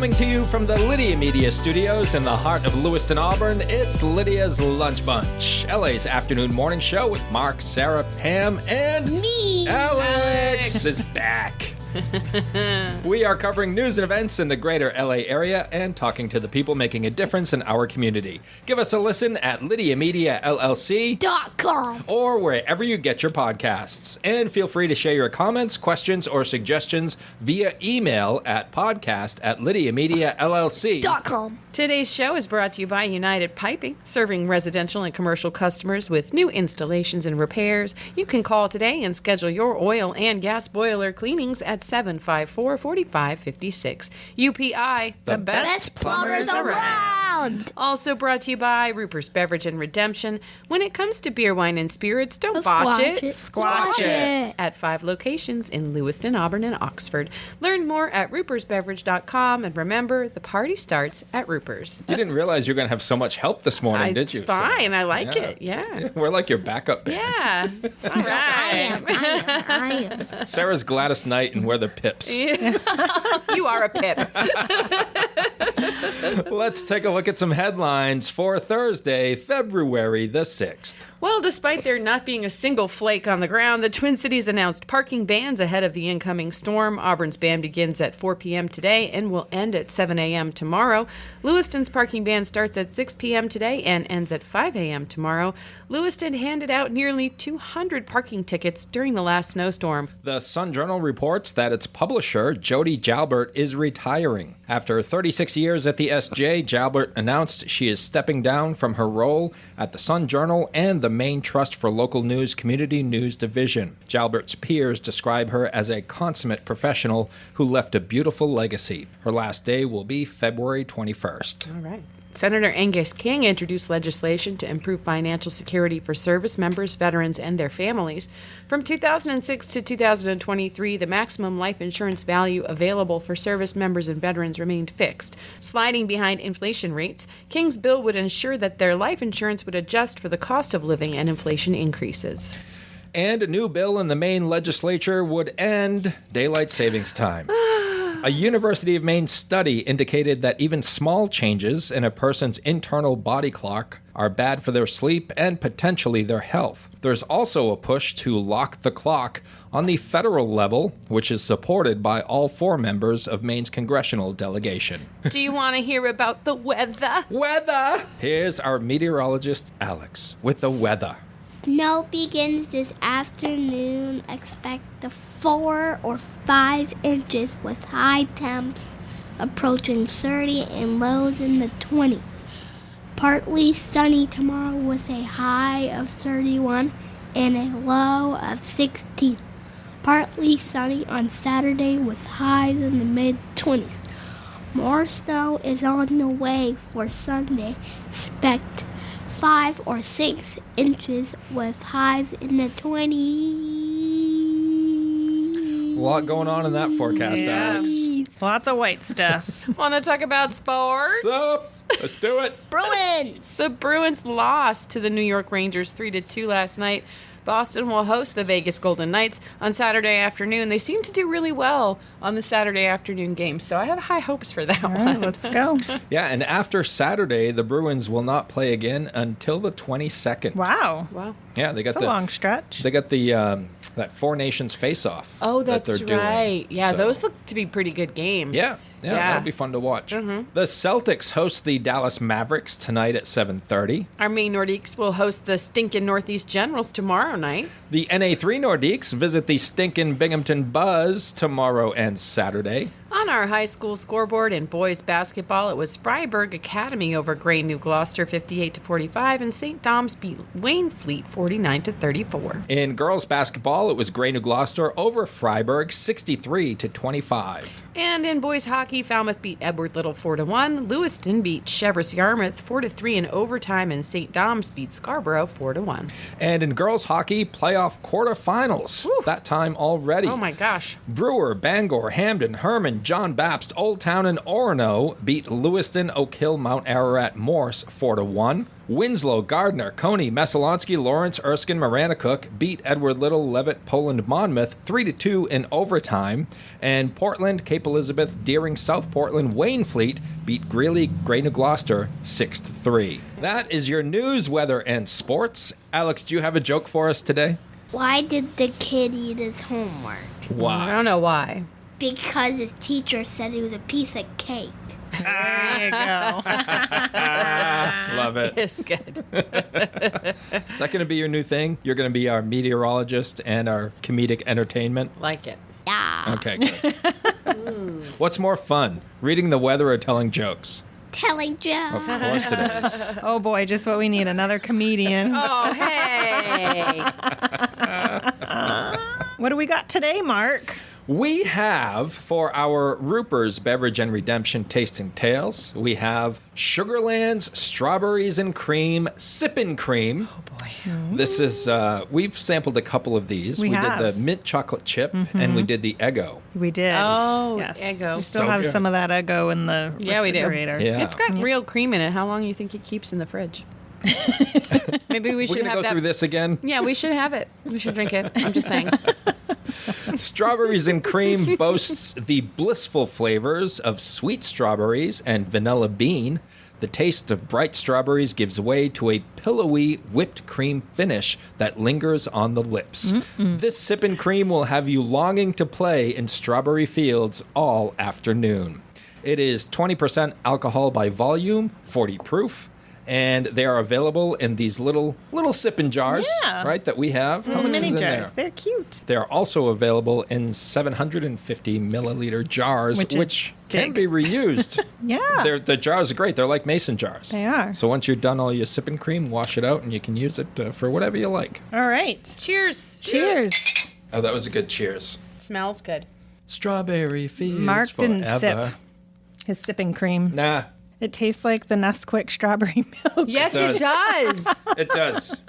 Coming to you from the Lydia Media Studios in the heart of Lewiston, Auburn, it's Lydia's Lunch Bunch, LA's afternoon morning show with Mark, Sarah, Pam, and me. Alex is back. We are covering news and events in the greater LA area and talking to the people making a difference in our community. Give us a listen at LydiaMediaLLC.com or wherever you get your podcasts. And feel free to share your comments, questions, or suggestions via email at podcast@LydiaMediaLLC.com. Today's show is brought to you by United Piping, serving residential and commercial customers with new installations and repairs. You can call today and schedule your oil and gas boiler cleanings at 754-4556. UPI, the best plumbers around. Also brought to you by Roopers Beverage and Redemption. When it comes to beer, wine, and spirits, don't botch it. Squatch it. At 5 locations in Lewiston, Auburn, and Oxford. Learn more at roopersbeverage.com. And remember, the party starts at Roopers. You didn't realize you were going to have so much help this morning, did you? It's fine. I like it. Yeah. We're like your backup band. Yeah. All right. I am. Sarah's Gladys Knight and we're the Pips. You are a pip. Let's take a look at some headlines for Thursday, February the 6th. Well, despite there not being a single flake on the ground, the Twin Cities announced parking bans ahead of the incoming storm. Auburn's ban begins at 4 p.m. today and will end at 7 a.m. tomorrow. Lewiston's parking ban starts at 6 p.m. today and ends at 5 a.m. tomorrow. Lewiston handed out nearly 200 parking tickets during the last snowstorm. The Sun-Journal reports that its publisher, Jody Jalbert, is retiring. After 36 years at the SJ, Jalbert announced she is stepping down from her role at the Sun-Journal and the Maine Trust for Local News Community News Division. Jalbert's peers describe her as a consummate professional who left a beautiful legacy. Her last day will be February 21st. All right. Senator Angus King introduced legislation to improve financial security for service members, veterans, and their families. From 2006 to 2023, the maximum life insurance value available for service members and veterans remained fixed, sliding behind inflation rates. King's bill would ensure that their life insurance would adjust for the cost of living and inflation increases. And a new bill in the Maine legislature would end daylight savings time. A University of Maine study indicated that even small changes in a person's internal body clock are bad for their sleep and potentially their health. There's also a push to lock the clock on the federal level, which is supported by all 4 members of Maine's congressional delegation. Do you want to hear about the weather? Weather! Here's our meteorologist, Alex, with the weather. Snow begins this afternoon. Expect the 4 or 5 inches with high temps approaching 30 and lows in the 20s. Partly sunny tomorrow with a high of 31 and a low of 16. Partly sunny on Saturday with highs in the mid-20s. More snow is on the way for Sunday. Expect 5 or 6 inches with highs in the 20s. A lot going on in that forecast, Alex. Lots of white stuff. Want to talk about sports? Sup? Let's do it. Bruins! The Bruins lost to the New York Rangers 3-2 last night. Boston will host the Vegas Golden Knights on Saturday afternoon. They seem to do really well on the Saturday afternoon games, so I have high hopes for that All one. right, let's go. Yeah, and after Saturday, the Bruins will not play again until the 22nd. Wow. Wow. Yeah, they got It's a long stretch. They got the that Four Nations face-off. Oh, that that's they're right. doing. Yeah, So- those look to be pretty good games. Yeah, that'll be fun to watch. The Celtics host the Dallas Mavericks tonight at 7:30. Our Maine Nordiques will host the stinking Northeast Generals tomorrow night. The NA3 Nordiques visit the stinking Binghamton Buzz tomorrow and Saturday. On our high school scoreboard in boys basketball, it was Freiburg Academy over Gray New Gloucester 58-45, and St. Dom's beat Wayne Fleet 49-34. In girls basketball, it was Gray New Gloucester over Freiburg 63-25. And in boys hockey, Falmouth beat Edward Little 4-1. Lewiston beat Cheverus Yarmouth 4-3 in overtime, and St. Dom's beat Scarborough 4-1. And in girls hockey, playoff quarterfinals. It's that time already. Oh my gosh. Brewer, Bangor, Hamden, Herman, John Baptist, Old Town, and Orono beat Lewiston, Oak Hill, Mount Ararat, Morse 4-1. Winslow, Gardner, Coney, Masalonsky, Lawrence, Erskine, Marana Cook beat Edward Little, Levitt, Poland, Monmouth 3-2 in overtime. And Portland, Cape Elizabeth, Deering, South Portland, Waynfleet beat Greeley, Grey New Gloucester 6-3. That is your news, weather, and sports. Alex, do you have a joke for us today? Why did the kid eat his homework? I Why? don't know why. Because his teacher said it was a piece of cake. There you go. Love it. It's good. Is that going to be your new thing? You're going to be our meteorologist and our comedic entertainment? Like it. Yeah. Okay, good. What's more fun, reading the weather or telling jokes? Telling Of jokes. course it is. Oh boy, just what we need. Another comedian. Oh, hey. What do we got today, Mark? We have, for our Roopers Beverage and Redemption Tasting Tales, we have Sugarlands Strawberries and Cream Sippin Cream. Oh, boy. This is, we've sampled a couple of these. We did have. the mint chocolate chip and we did the Eggo. We did. Oh, yes. Eggo. We still So have good. some of that Eggo in the Yeah, we do. refrigerator. Yeah. It's got real cream in it. How long do you think it keeps in the fridge? Maybe we We're should going to have go that. through this again. Yeah, we should have it. We should drink it. I'm just saying. Strawberries and Cream boasts the blissful flavors of sweet strawberries and vanilla bean. The taste of bright strawberries gives way to a pillowy whipped cream finish that lingers on the lips. This Sippin' Cream will have you longing to play in strawberry fields all afternoon. It is 20% alcohol by volume, 40 proof. And they are available in these little sipping jars, Yeah. right, that we have. How much Mini is in jars. there? They're cute. They're also available in 750 milliliter jars, Which is which can be big. reused. Yeah. The jars are great. They're like mason jars. They are. So once you're done all your sipping cream, wash it out, and you can use it for whatever you like. All right. Cheers. Cheers. Oh, that was a good cheers. Smells good. Strawberry fields Mark didn't forever. sip his sipping cream. Nah, It tastes like the Nesquik strawberry milk. Yes, It it does. it does.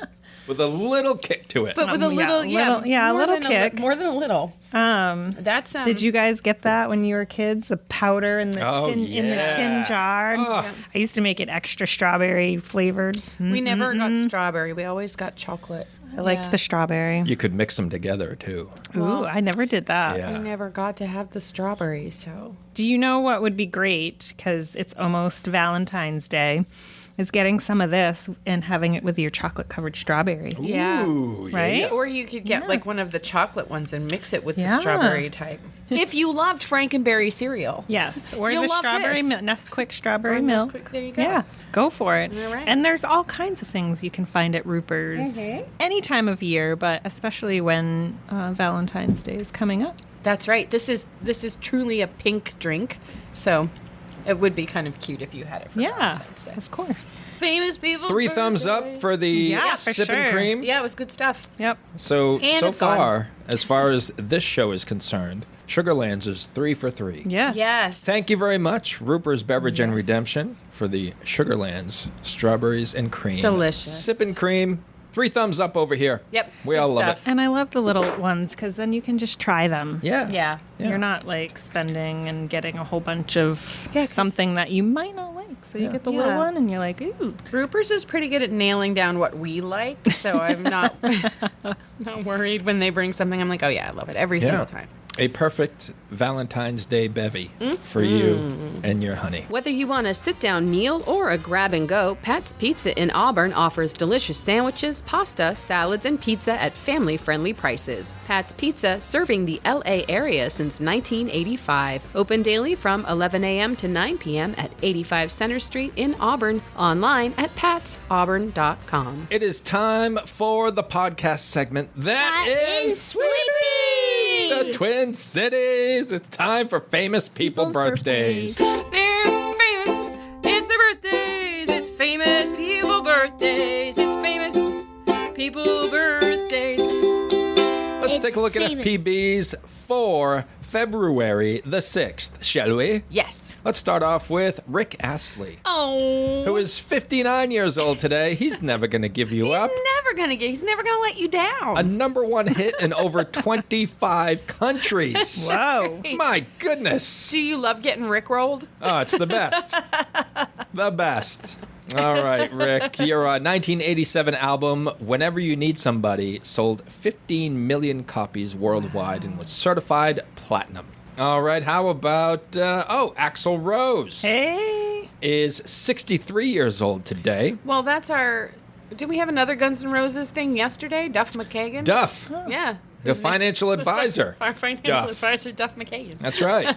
With a little kick to it. But with a little, a more little than kick. more than a little. That's Did you guys get that when you were kids? The powder in the Oh, tin in the yeah. tin jar. Oh. I used to make it extra strawberry flavored. We never got strawberry. We always got chocolate. I liked the strawberry. You could mix them together, too. Ooh, I never did that. Yeah. We never got to have the strawberry, so. Do you know what would be great? Because it's almost Valentine's Day. Is getting some of this and having it with your chocolate covered strawberries. Yeah. Ooh, yeah, Right? yeah. Or you could get like one of the chocolate ones and mix it with the Yeah. strawberry type. If you loved Frankenberry cereal. Yes, or You'll the love strawberry this. Nesquik strawberry Or milk. Nesquik, there you go. Yeah, go for it. All right. And there's all kinds of things you can find at Roopers any time of year, but especially when Valentine's Day is coming up. That's right. This is truly a pink drink. So it would be kind of cute if you had it for Yeah, Valentine's Day. of course. Famous people. 3 thumbs up for the Yeah, for sipping sure. cream. Yeah, it was good stuff. Yep. So And it's gone. far, as far as this show is concerned, Sugarlands is 3 for 3. Yes. Yes. Thank you very much, Roopers Beverage and Redemption, for the Sugarlands Strawberries and Cream. Delicious. Sippin' Cream. 3 thumbs up over here. Yep, We good all love stuff. it. And I love the little ones because then you can just try them. Yeah. Yeah. Yeah. You're not like spending and getting a whole bunch of Yeah, 'cause- something that you might not like. So you Yeah. get the little Yeah. one and you're like, ooh. Roopers is pretty good at nailing down what we like, so I'm not not worried when they bring something. I'm like, oh yeah, I love it every single time. A perfect Valentine's Day bevy for you and your honey. Whether you want a sit-down meal or a grab-and-go, Pat's Pizza in Auburn offers delicious sandwiches, pasta, salads, and pizza at family-friendly prices. Pat's Pizza, serving the L.A. area since 1985. Open daily from 11 a.m. to 9 p.m. at 85 Center Street in Auburn. Online at patsauburn.com. It is time for the podcast segment that is Sweepy! The Twin Cities. It's time for famous people People's birthdays. They're famous. It's their birthdays. It's famous people birthdays. It's famous people birthdays. Let's It's take a look at famous. FPBs for February the 6th, shall we? Yes. Let's start off with Rick Astley, Oh. who is 59 years old today. He's never going to give you up. He's never gonna let you down. A #1 hit in over 25 countries. Whoa. My goodness. Do you love getting rickrolled? Oh, it's the best. The best. All right, Rick. Your 1987 album, Whenever You Need Somebody, sold 15 million copies worldwide and was certified platinum. All right, how about, Axl Rose Hey. is 63 years old today. Well, that's our... Did we have another Guns N' Roses thing yesterday? Duff McKagan? Duff, Yeah. the financial advisor. Our financial Duff. advisor, Duff McKagan. That's right.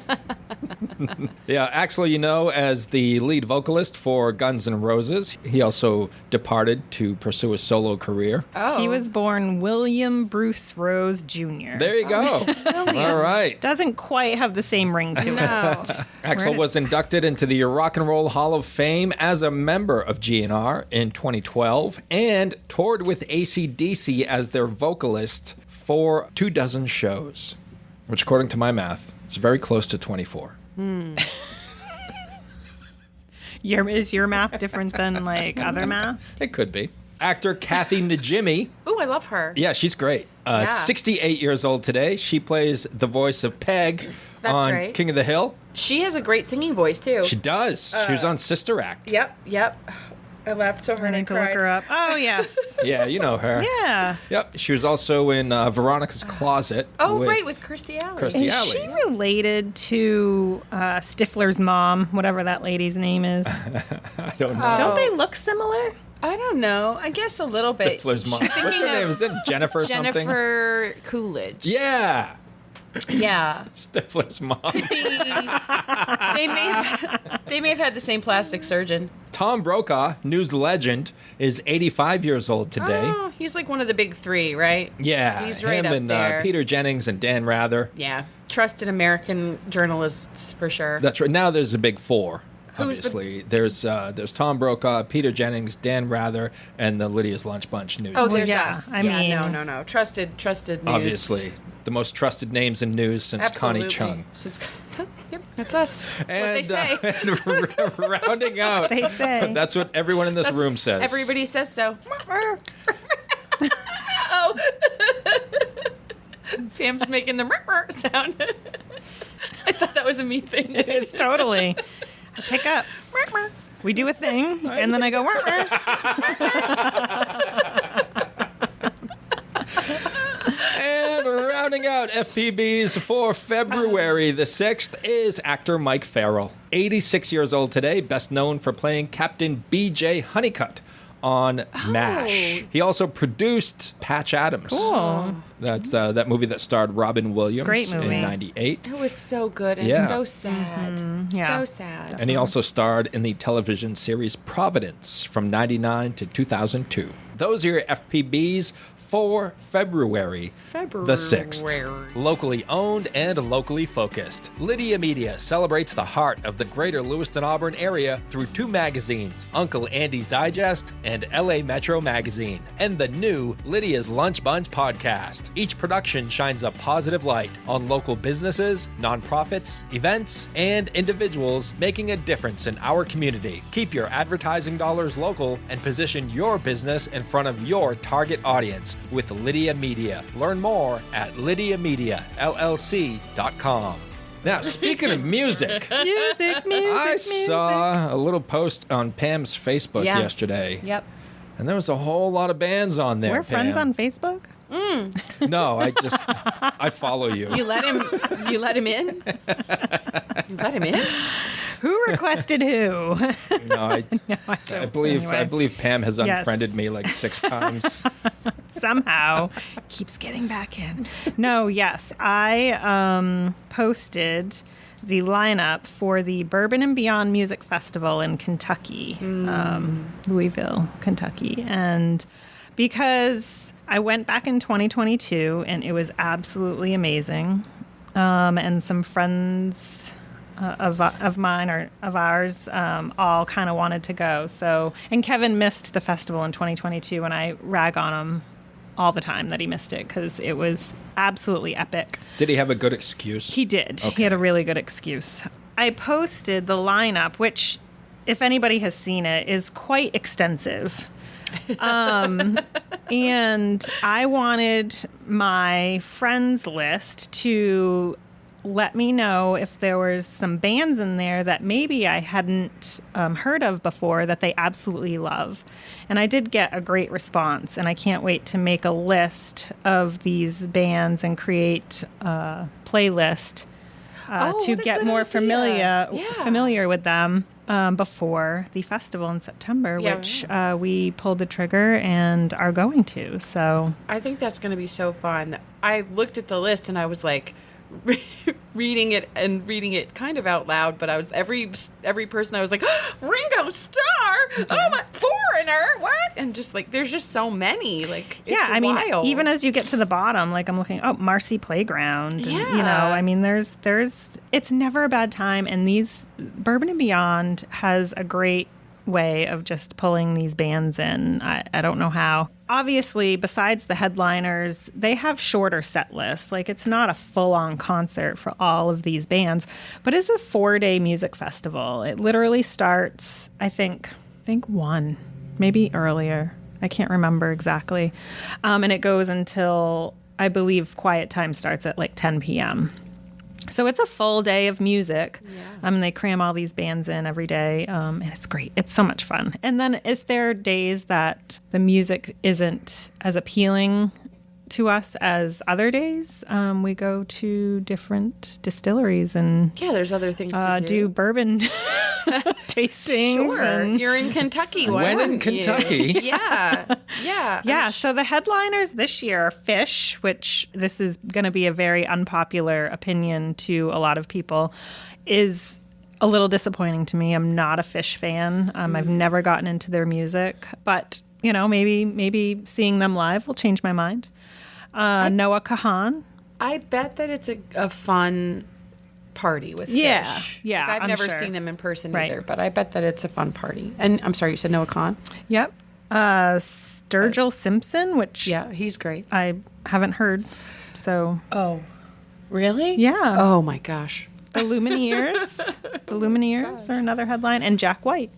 Yeah, Axl, you know, as the lead vocalist for Guns N' Roses, he also departed to pursue a solo career. Oh. He was born William Bruce Rose Jr. There you go. All right. Doesn't quite have the same ring to it. No. Axl was inducted into the Rock and Roll Hall of Fame as a member of GNR in 2012 and toured with AC/DC as their vocalist for 24 shows, which, according to my math, is very close to 24. Is your math different than like other math? It could be. Actor Kathy Najimy. Ooh, I love her. Yeah, she's great. Yeah. 68 years old today. She plays the voice of Peg That's on right. King of the Hill. She has a great singing voice, too. She does. She was on Sister Act. Yep. I laughed so I hard I need to look cried. her up. Oh, yes. Yeah, you know her. Yeah. Yep. She was also in Veronica's Closet. Oh, right, with Kirstie Alley. Kirstie Is Alley. she related to Stifler's mom, whatever that lady's name is? I don't know. Don't they look similar? I don't know. I guess a little bit. Stifler's mom. What's her thinking name? of Is it Jennifer something? Jennifer Coolidge. Yeah. Yeah. Stifler's mom. They may have had the same plastic surgeon. Tom Brokaw, news legend, is 85 years old today. Oh, he's like one of the big three, right? Yeah. He's right him up and there. Peter Jennings and Dan Rather. Yeah. Trusted American journalists for sure. That's right. Now there's a big four. Who's the- Obviously, there's Tom Brokaw, Peter Jennings, Dan Rather, and the Lydia's Lunch Bunch news. Oh, team. there's yeah, us. I yeah, mean- no. Trusted news. Obviously, the most trusted names in news since Absolutely. Connie Chung. Yep, that's us. That's what they say. And rounding out, They say. that's what everyone in this room says. Everybody says so. Oh. Pam's making the sound. I thought that was a me thing. It is totally. I pick up. We do a thing, and then I go. And rounding out FPBs for February the 6th is actor Mike Farrell. 86 years old today, best known for playing Captain B.J. Honeycutt on MASH. He also produced Patch Adams. Cool. That's that movie that starred Robin Williams Great movie. in 98. It was so good and Yeah. so sad. Yeah. So sad. And he also starred in the television series Providence from 99 to 2002. Those are your FPBs for February the 6th. Locally owned and locally focused, Lydia Media celebrates the heart of the greater Lewiston Auburn area through two magazines, Uncle Andy's Digest and LA Metro Magazine, and the new Lydia's Lunch Bunch podcast. Each production shines a positive light on local businesses, nonprofits, events, and individuals making a difference in our community. Keep your advertising dollars local and position your business in front of your target audience with Lydia Media. Learn more at lydiamediallc.com. Now, speaking of music, I saw a little post on Pam's Facebook Yeah. yesterday. Yep. And there was a whole lot of bands on there. We're friends Pam. on Facebook. No, I follow you. You let him in? You let him in? Who requested No, who? I don't, believe anyway. Pam has Yes. unfriended me like 6 times. Somehow keeps getting back in. No, yes, I posted the lineup for the Bourbon and Beyond Music Festival in Kentucky, Louisville, Kentucky, and because I went back in 2022 and it was absolutely amazing, and some friends of mine or of ours all kind of wanted to go. So, and Kevin missed the festival in 2022, and I rag on him all the time that he missed it because it was absolutely epic. Did he have a good excuse? He did. Okay. He had a really good excuse. I posted the lineup, which, if anybody has seen it, is quite extensive. And I wanted my friends list to let me know if there was some bands in there that maybe I hadn't heard of before that they absolutely love. And I did get a great response, and I can't wait to make a list of these bands and create a playlist to get more familiar with them before the festival in September, which we pulled the trigger and are going to. So I think that's going to be so fun. I looked at the list and I was like reading it kind of out loud, but I was every person I was like, Ringo Starr, oh my, Foreigner, what? And just like there's just so many, like it's I mean, wild. even as you get to the bottom, like I'm looking, Marcy Playground, and, I mean, there's it's never a bad time, and these Bourbon and Beyond has a great way of just pulling these bands in. I don't know how. Obviously, besides the headliners, they have shorter set lists. Like, it's not a full-on concert for all of these bands, but it's a 4-day music festival. It literally starts, I think 1, maybe earlier. I can't remember exactly. And it goes until, I believe, quiet time starts at like 10 p.m. So it's a full day of music. They cram all these bands in every day, and it's great. It's so much fun. And then if there are days that the music isn't as appealing to us as other days, we go to different distilleries and there's other things to do bourbon tastings. Sure, and you're in Kentucky. When in Kentucky? Yeah. So the headliners this year are Phish, which this is going to be a very unpopular opinion to a lot of people, is a little disappointing to me. I'm not a Phish fan. I've never gotten into their music, but maybe seeing them live will change my mind. Noah Kahan. I bet that it's a fun party with Phish. Yeah, Like, I've I'm never sure. seen them in person either, but I bet that it's a fun party. And I'm sorry, you said Noah Kahan? Yep. Sturgill Simpson, which He's great. I haven't heard. So Oh, really? Yeah. Oh my gosh. the Lumineers are another headline, and Jack White.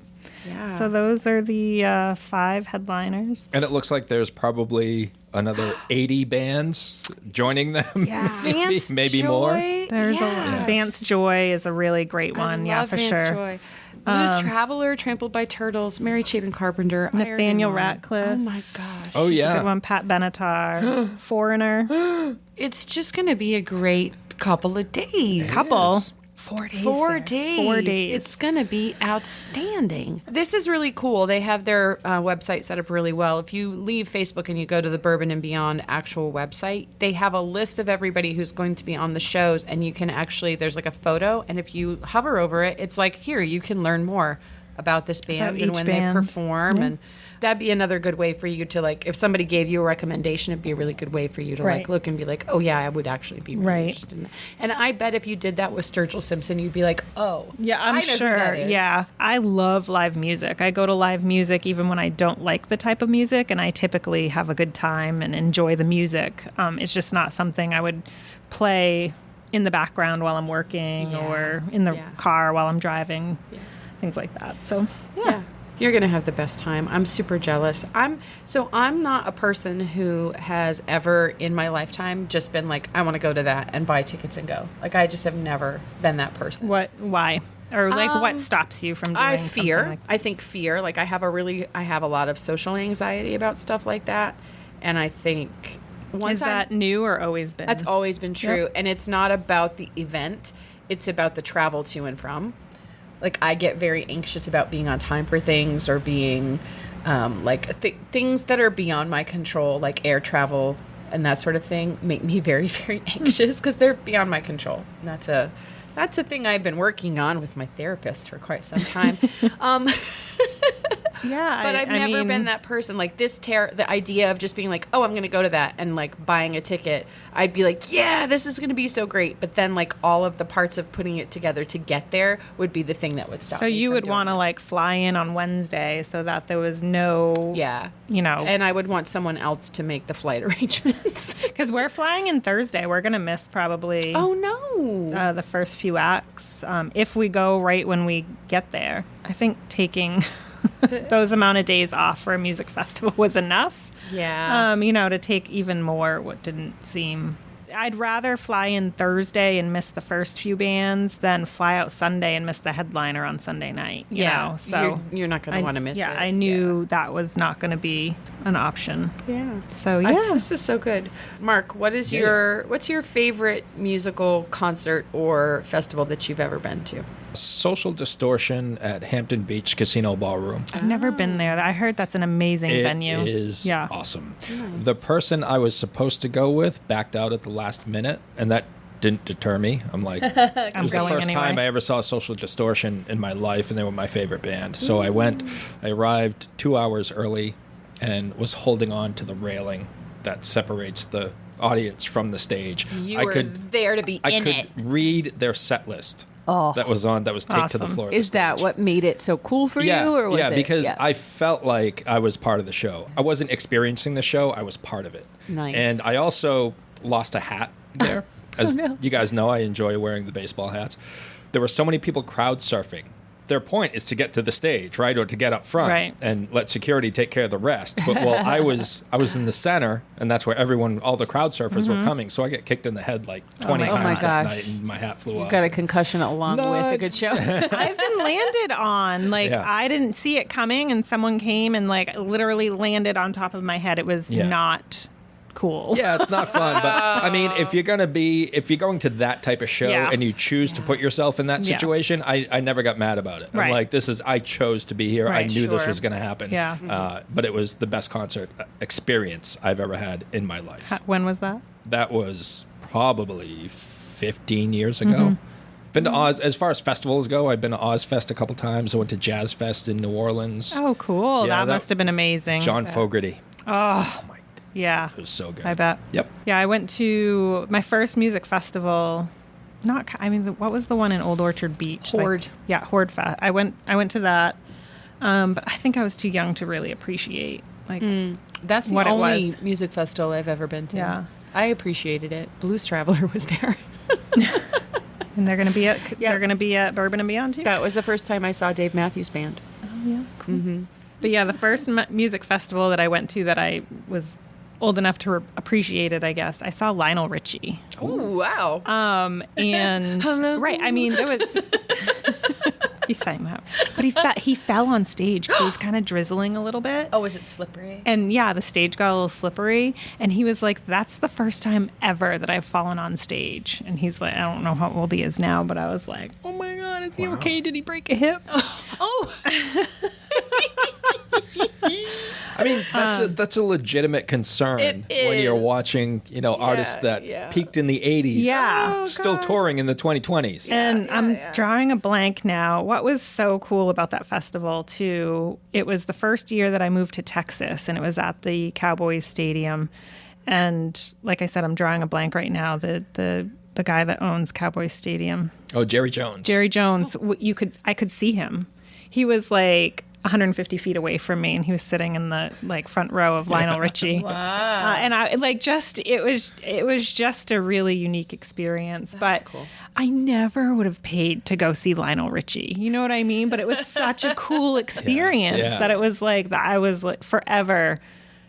Yeah. So those are the 5 headliners. And it looks like there's probably another 80 bands joining them. Yeah. maybe more. There's Vance Joy is a really great one. I love for Vance sure. Joy. Blues Traveler, Trampled by Turtles, Mary Chapin Carpenter, Nathaniel Iron Man. Ratcliffe. Oh my gosh. Oh, Good yeah. one. Pat Benatar. Foreigner. It's just going to be a great couple of days. Couple. Yes. 4 days. 4 days. 4 days. It's going to be outstanding. This is really cool. They have their website set up really well. If you leave Facebook and you go to the Bourbon and Beyond actual website, they have a list of everybody who's going to be on the shows, and you can actually, there's like a photo, and if you hover over it, it's like, here, you can learn more about this band and each when band. they perform. And that'd be another good way for you to, like, if somebody gave you a recommendation, it'd be a really good way for you to like look and be like, oh yeah, I would actually be really interested in that. And I bet if you did that with Sturgill Simpson, you'd be like, oh Yeah, I'm I know who sure. that is. Yeah. I love live music. I go to live music even when I don't like the type of music, and I typically have a good time and enjoy the music. It's just not something I would play in the background while I'm working or in the car while I'm driving, things like that. So, Yeah. You're going to have the best time. I'm super jealous. I'm not a person who has ever in my lifetime just been like, I want to go to that and buy tickets and go. Like, I just have never been that person. Why? Or like what stops you from doing I something fear. like that? I think fear. Like, I have a lot of social anxiety about stuff like that. And I think Is that new or always been? that's always been true. And it's not about the event. It's about the travel to and from. Like, I get very anxious about being on time for things or being things that are beyond my control, like air travel and that sort of thing, make me very, very anxious because they're beyond my control. And that's a thing I've been working on with my therapist for quite some time. Yeah, But I've never been that person. Like, the idea of just being like, oh, I'm going to go to that and like buying a ticket, I'd be like, yeah, this is going to be so great. But then like all of the parts of putting it together to get there would be the thing that would stop So me you from would doing want to it. like fly in on Wednesday so that there was no, And I would want someone else to make the flight arrangements. because we're flying in Thursday. We're going to miss probably Oh, no. the first few acts if we go right when we get there. I think taking those amount of days off for a music festival was enough. Yeah. To take even more what didn't seem I'd rather fly in Thursday and miss the first few bands than fly out Sunday and miss the headliner on Sunday night. You know? So you're not going to want to miss it. I knew that was not going to be an option. Yeah. So yeah. This is so good. Mark, what's your favorite musical concert or festival that you've ever been to? Social Distortion at Hampton Beach Casino Ballroom. I've never been there. I heard that's an amazing venue. It is awesome. Nice. The person I was supposed to go with backed out at the last minute, and that didn't deter me. I'm like, it was the first time I ever saw Social Distortion in my life, and they were my favorite band. So I went. I arrived 2 hours early and was holding on to the railing that separates the audience from the stage. You were there to be in it. I could read their set list. Oh, that was taped to the floor. Is that what made it so cool for you? Or was because I felt like I was part of the show. I wasn't experiencing the show. I was part of it. Nice. And I also lost a hat there. As you guys know, I enjoy wearing the baseball hats. There were so many people crowd surfing. Their point is to get to the stage, right, or to get up front and let security take care of the rest. But I was in the center, and that's where all the crowd surfers were coming. So I get kicked in the head like 20 times that night, and my hat flew off. You got a concussion along with a good show. I've been landed on. I didn't see it coming, and someone came and literally landed on top of my head. It was not cool. Yeah, it's not fun. But I mean, if you're going to that type of show and you choose to put yourself in that situation, I never got mad about it. I'm like, I chose to be here. I knew this was going to happen. Yeah. But it was the best concert experience I've ever had in my life. When was that? That was probably 15 years ago. Been to Oz. As far as festivals go, I've been to Ozfest a couple times. I went to Jazz Fest in New Orleans. Oh, cool. Yeah, that must have been amazing. John Fogerty. Oh my. Yeah. It was so good. I bet. Yep. Yeah, I went to my first music festival. What was the one in Old Orchard Beach? Horde. Horde Fest. I went to that, but I think I was too young to really appreciate that's the only music festival I've ever been to. Yeah. I appreciated it. Blues Traveler was there. And they're going to be at Bourbon and Beyond too. That was the first time I saw Dave Matthews Band. Oh yeah. Cool. But yeah, the first music festival that I went to that I was old enough to appreciate it, I guess. I saw Lionel Richie. Oh, wow. And right, I mean, there was he sang that, but he fell on stage because he was kind of drizzling a little bit. Oh, was it slippery? And yeah, the stage got a little slippery, and he was like, "That's the first time ever that I've fallen on stage." And he's like, I don't know how old he is now, but I was like, "Oh my God, is he okay? Did he break a hip?" Oh. I mean, that's a legitimate concern when you're watching, artists that peaked in the 80s, still touring in the 2020s. And I'm drawing a blank now. What was so cool about that festival, too, it was the first year that I moved to Texas, and it was at the Cowboys Stadium. And like I said, I'm drawing a blank right now. The guy that owns Cowboys Stadium. Oh, Jerry Jones. Jerry Jones. I could see him. He was like 150 feet away from me, and he was sitting in the front row of Lionel Richie. Wow. And I it was just a really unique experience. That's cool. I never would have paid to go see Lionel Richie. You know what I mean? But it was such a cool experience that it was I was forever.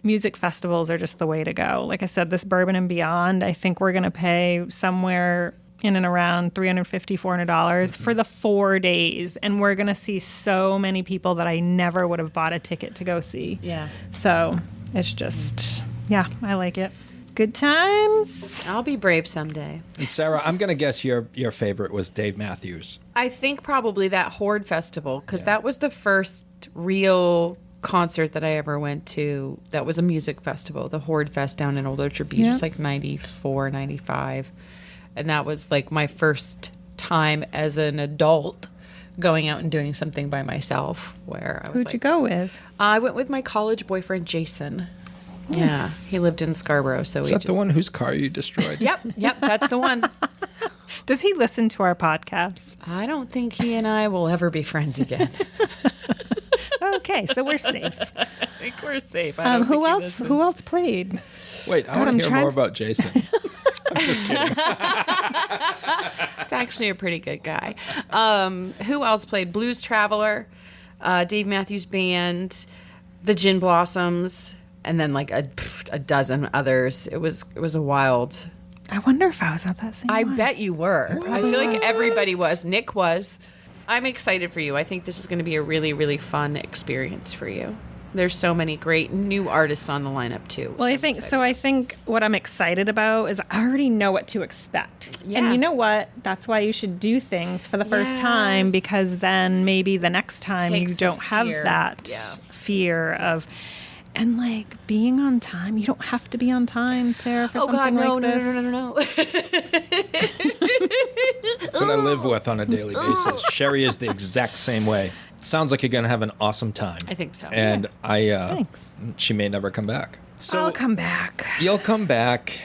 Music festivals are just the way to go. Like I said, this Bourbon and Beyond, I think we're going to pay somewhere in and around $350, $400 for the 4 days. And we're going to see so many people that I never would have bought a ticket to go see. Yeah. So it's just, I like it. Good times. I'll be brave someday. And Sarah, I'm going to guess your favorite was Dave Matthews. I think probably that Horde Festival, because that was the first real concert that I ever went to that was a music festival, the Horde Fest down in Old Orchard Beach. It's like 94, 95. And that was like my first time as an adult going out and doing something by myself where I was Who'd you go with? I went with my college boyfriend, Jason. Nice. Yeah, he lived in Scarborough. So Is that the one whose car you destroyed? Yep, that's the one. Does he listen to our podcast? I don't think he and I will ever be friends again. Okay, so we're safe. I think we're safe. Who else played? Wait, I want to hear more about Jason. I'm just kidding. It's actually a pretty good guy. Who else played? Blues Traveler, Dave Matthews Band, the Gin Blossoms, and then like a dozen others. It was a wild I wonder if I was at that same I one. bet you were. I feel like everybody was. Nick was. I'm excited for you. I think this is going to be a really, really fun experience for you. There's so many great new artists on the lineup too. Well, I think what I'm excited about is I already know what to expect. Yeah. And you know what? That's why you should do things for the first time, because then maybe the next time Takes you the don't have fear. that Yeah. fear of, and like being on time. You don't have to be on time, Sarah, for Oh God, something no, like no. What I live with on a daily basis. Sherry is the exact same way. Sounds like you're going to have an awesome time. I think so. And Thanks. she may never come back. So I'll come back. you'll come back,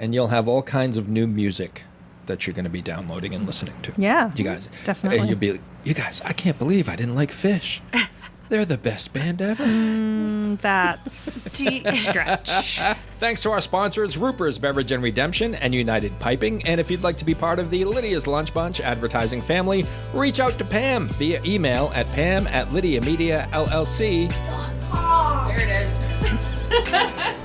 and you'll have all kinds of new music that you're going to be downloading and listening to. Yeah, You guys. definitely. And you'll be like, you guys, I can't believe I didn't like Phish. They're the best band ever. That's a stretch. Thanks to our sponsors, Roopers Beverage and Redemption and United Piping. And if you'd like to be part of the Lydia's Lunch Bunch advertising family, reach out to Pam via email at pam@lydiamediallc. There it is.